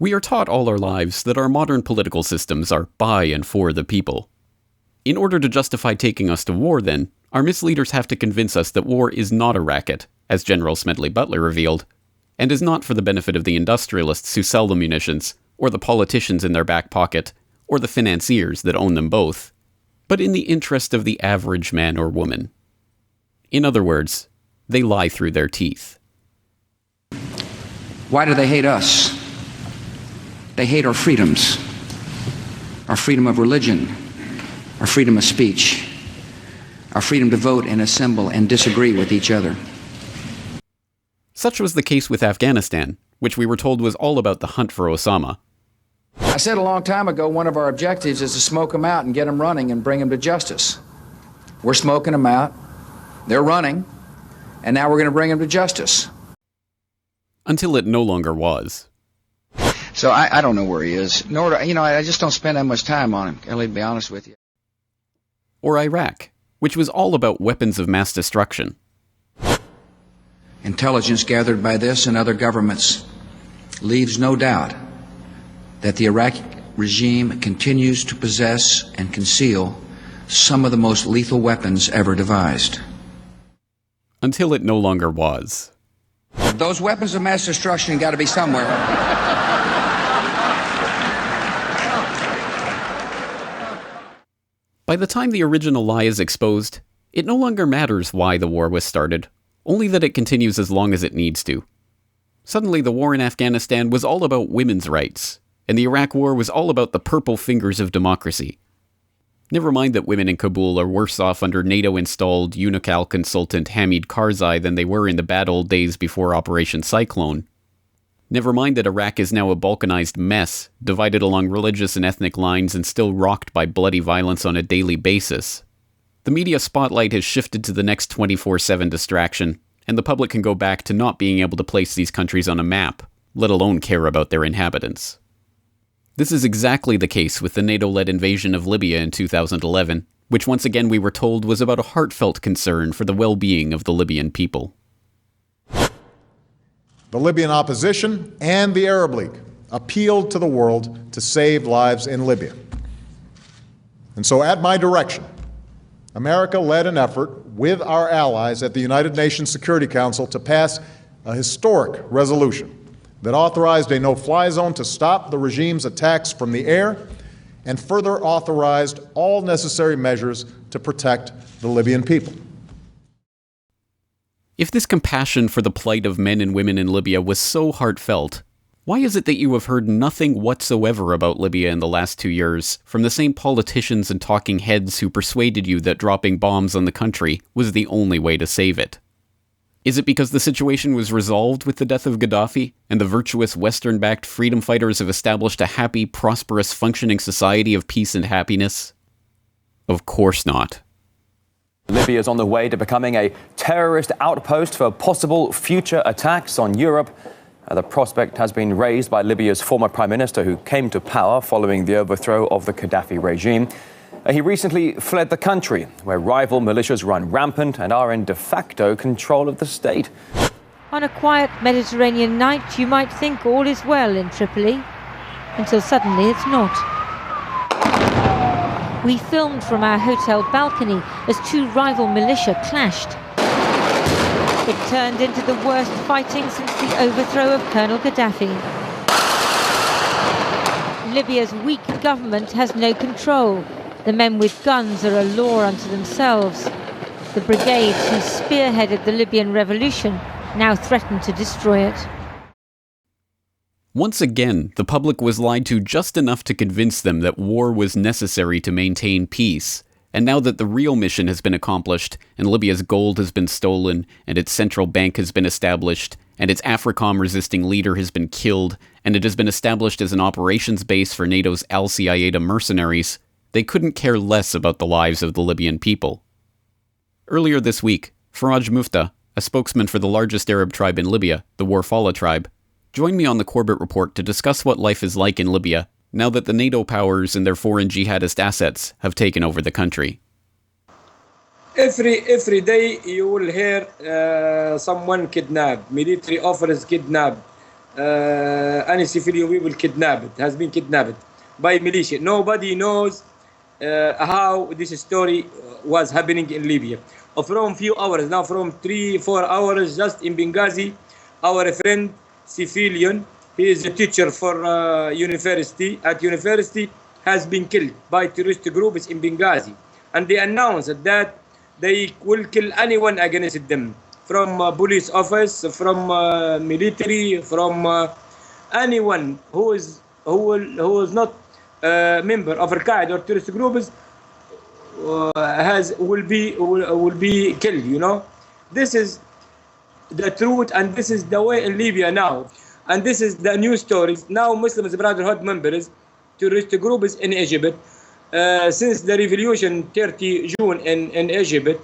We are taught all our lives that our modern political systems are by and for the people. In order to justify taking us to war, then, our misleaders have to convince us that war is not a racket, as General Smedley Butler revealed, and is not for the benefit of the industrialists who sell the munitions, or the politicians in their back pocket, or the financiers that own them both, but in the interest of the average man or woman. In other words, they lie through their teeth. Why do they hate us? They hate our freedoms, our freedom of religion, our freedom of speech, our freedom to vote and assemble and disagree with each other. Such was the case with Afghanistan, which we were told was all about the hunt for Osama. I said a long time ago one of our objectives is to smoke them out and get them running and bring them to justice. We're smoking them out, they're running, and now we're going to bring them to justice. Until it no longer was. So I don't know where he is. Nor do, I just don't spend that much time on him, Kelly, to be honest with you. Or Iraq, which was all about weapons of mass destruction. Intelligence gathered by this and other governments leaves no doubt that the Iraqi regime continues to possess and conceal some of the most lethal weapons ever devised. Until it no longer was. Those weapons of mass destruction got to be somewhere. By the time the original lie is exposed, it no longer matters why the war was started, only that it continues as long as it needs to. Suddenly the war in Afghanistan was all about women's rights, and the Iraq war was all about the purple fingers of democracy. Never mind that women in Kabul are worse off under NATO-installed UNICAL consultant Hamid Karzai than they were in the bad old days before Operation Cyclone. Never mind that Iraq is now a balkanized mess, divided along religious and ethnic lines and still rocked by bloody violence on a daily basis. The media spotlight has shifted to the next 24/7 distraction, and the public can go back to not being able to place these countries on a map, let alone care about their inhabitants. This is exactly the case with the NATO-led invasion of Libya in 2011, which once again we were told was about a heartfelt concern for the well-being of the Libyan people. The Libyan opposition and the Arab League appealed to the world to save lives in Libya. And so at my direction, America led an effort with our allies at the United Nations Security Council to pass a historic resolution that authorized a no-fly zone to stop the regime's attacks from the air and further authorized all necessary measures to protect the Libyan people. If this compassion for the plight of men and women in Libya was so heartfelt, why is it that you have heard nothing whatsoever about Libya in the last 2 years from the same politicians and talking heads who persuaded you that dropping bombs on the country was the only way to save it? Is it because the situation was resolved with the death of Gaddafi, and the virtuous Western-backed freedom fighters have established a happy, prosperous, functioning society of peace and happiness? Of course not. Libya is on the way to becoming a terrorist outpost for possible future attacks on Europe. The prospect has been raised by Libya's former prime minister who came to power following the overthrow of the Gaddafi regime. He recently fled the country, where rival militias run rampant and are in de facto control of the state. On a quiet Mediterranean night, you might think all is well in Tripoli, until suddenly it's not. We filmed from our hotel balcony as two rival militia clashed. It turned into the worst fighting since the overthrow of Colonel Gaddafi. Libya's weak government has no control. The men with guns are a law unto themselves. The brigades who spearheaded the Libyan revolution now threaten to destroy it. Once again, the public was lied to just enough to convince them that war was necessary to maintain peace. And now that the real mission has been accomplished, and Libya's gold has been stolen, and its central bank has been established, and its AFRICOM-resisting leader has been killed, and it has been established as an operations base for NATO's Al-Qaeda mercenaries, they couldn't care less about the lives of the Libyan people. Earlier this week, Faraj Mufta, a spokesman for the largest Arab tribe in Libya, the Warfala tribe, joined me on the Corbett Report to discuss what life is like in Libya now that the NATO powers and their foreign jihadist assets have taken over the country. Every day you will hear someone kidnapped, military officers kidnapped, any civilian people kidnapped, has been kidnapped by militia. Nobody knows how this story was happening in Libya. From few hours, now from 3-4 hours, just in Benghazi, our friend civilian, he is a teacher for university, has been killed by terrorist groups in Benghazi. And they announced that they will kill anyone against them, from police office, from military, from anyone who is not a member of Al-Qaeda or terrorist groups will be killed. You know, this is the truth, and this is the way in Libya now, and this is the new stories now. Muslims Brotherhood members, terrorist groups in Egypt, since the revolution 30 June in Egypt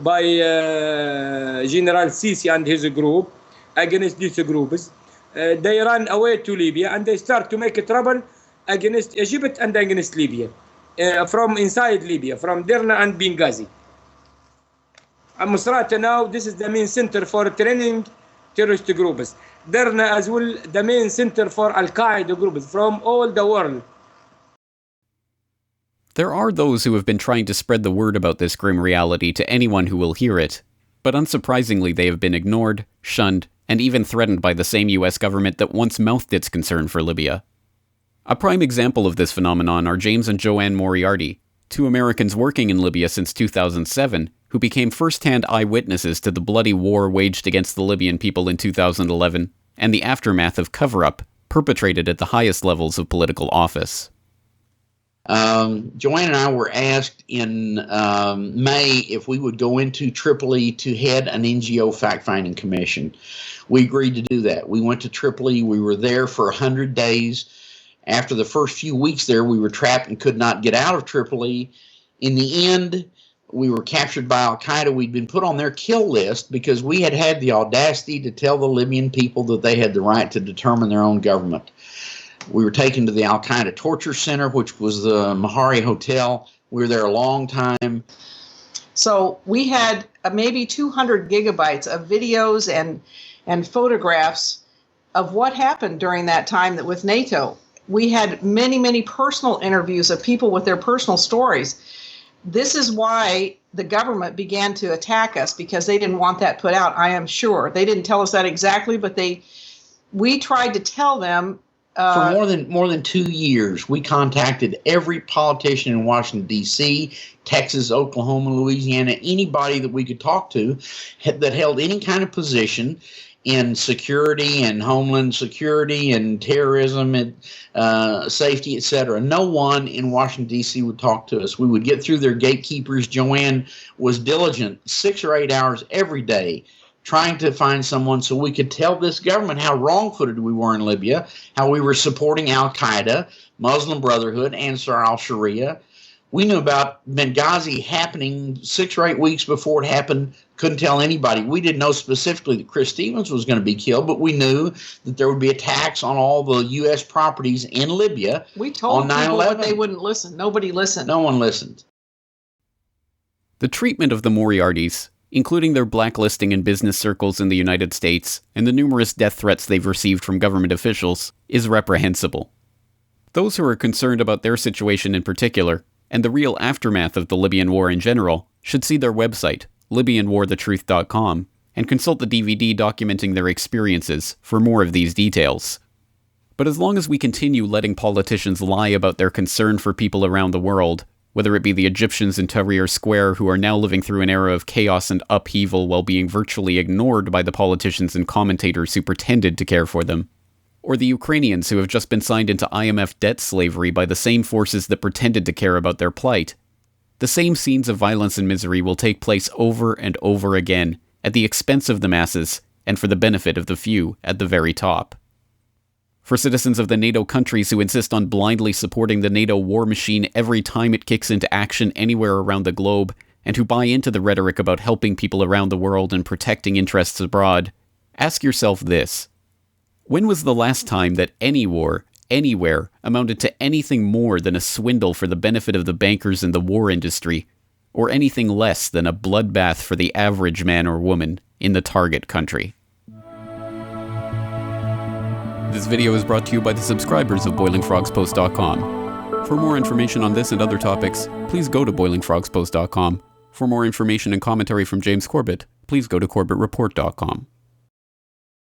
by General Sisi and his group against these groups, they ran away to Libya and they start to make trouble against Egypt and against Libya, from inside Libya, from Derna and Benghazi. Musrata now, this is the main center for training terrorist groups. Derna as well, the main center for Al-Qaeda groups from all the world. There are those who have been trying to spread the word about this grim reality to anyone who will hear it, but unsurprisingly they have been ignored, shunned, and even threatened by the same US government that once mouthed its concern for Libya. A prime example of this phenomenon are James and Joanne Moriarty, two Americans working in Libya since 2007, who became first-hand eyewitnesses to the bloody war waged against the Libyan people in 2011, and the aftermath of cover-up perpetrated at the highest levels of political office. Joanne and I were asked in May if we would go into Tripoli to head an NGO fact-finding commission. We agreed to do that. We went to Tripoli. We were there for 100 days. After the first few weeks there, we were trapped and could not get out of Tripoli. In the end, we were captured by Al-Qaeda. We'd been put on their kill list because we had had the audacity to tell the Libyan people that they had the right to determine their own government. We were taken to the Al-Qaeda torture center, which was the Mahari Hotel. We were there a long time. So we had maybe 200 gigabytes of videos and photographs of what happened during that time with NATO. We had many, many personal interviews of people with their personal stories. This is why the government began to attack us, because they didn't want that put out, I am sure. They didn't tell us that exactly, but we tried to tell them. For more than 2 years, we contacted every politician in Washington, D.C., Texas, Oklahoma, Louisiana, anybody that we could talk to that held any kind of position in security and homeland security and terrorism and safety, etc. No one in Washington, D.C. would talk to us. We would get through their gatekeepers. Joanne was diligent 6 or 8 hours every day trying to find someone so we could tell this government how wrong-footed we were in Libya, how we were supporting Al-Qaeda, Muslim Brotherhood, Ansar al-Sharia. We knew about Benghazi happening 6 or 8 weeks before it happened, couldn't tell anybody. We didn't know specifically that Chris Stevens was going to be killed, but we knew that there would be attacks on all the U.S. properties in Libya. We told on people, 9/11. but they wouldn't listen. Nobody listened. No one listened. The treatment of the Moriartys, including their blacklisting in business circles in the United States and the numerous death threats they've received from government officials, is reprehensible. Those who are concerned about their situation in particular, and the real aftermath of the Libyan war in general, should see their website, LibyanWarTheTruth.com, and consult the DVD documenting their experiences for more of these details. But as long as we continue letting politicians lie about their concern for people around the world, whether it be the Egyptians in Tahrir Square who are now living through an era of chaos and upheaval while being virtually ignored by the politicians and commentators who pretended to care for them, or the Ukrainians who have just been signed into IMF debt slavery by the same forces that pretended to care about their plight, the same scenes of violence and misery will take place over and over again, at the expense of the masses, and for the benefit of the few at the very top. For citizens of the NATO countries who insist on blindly supporting the NATO war machine every time it kicks into action anywhere around the globe, and who buy into the rhetoric about helping people around the world and protecting interests abroad, ask yourself this. When was the last time that any war, anywhere, amounted to anything more than a swindle for the benefit of the bankers in the war industry, or anything less than a bloodbath for the average man or woman in the target country? This video is brought to you by the subscribers of BoilingFrogsPost.com. For more information on this and other topics, please go to BoilingFrogsPost.com. For more information and commentary from James Corbett, please go to CorbettReport.com.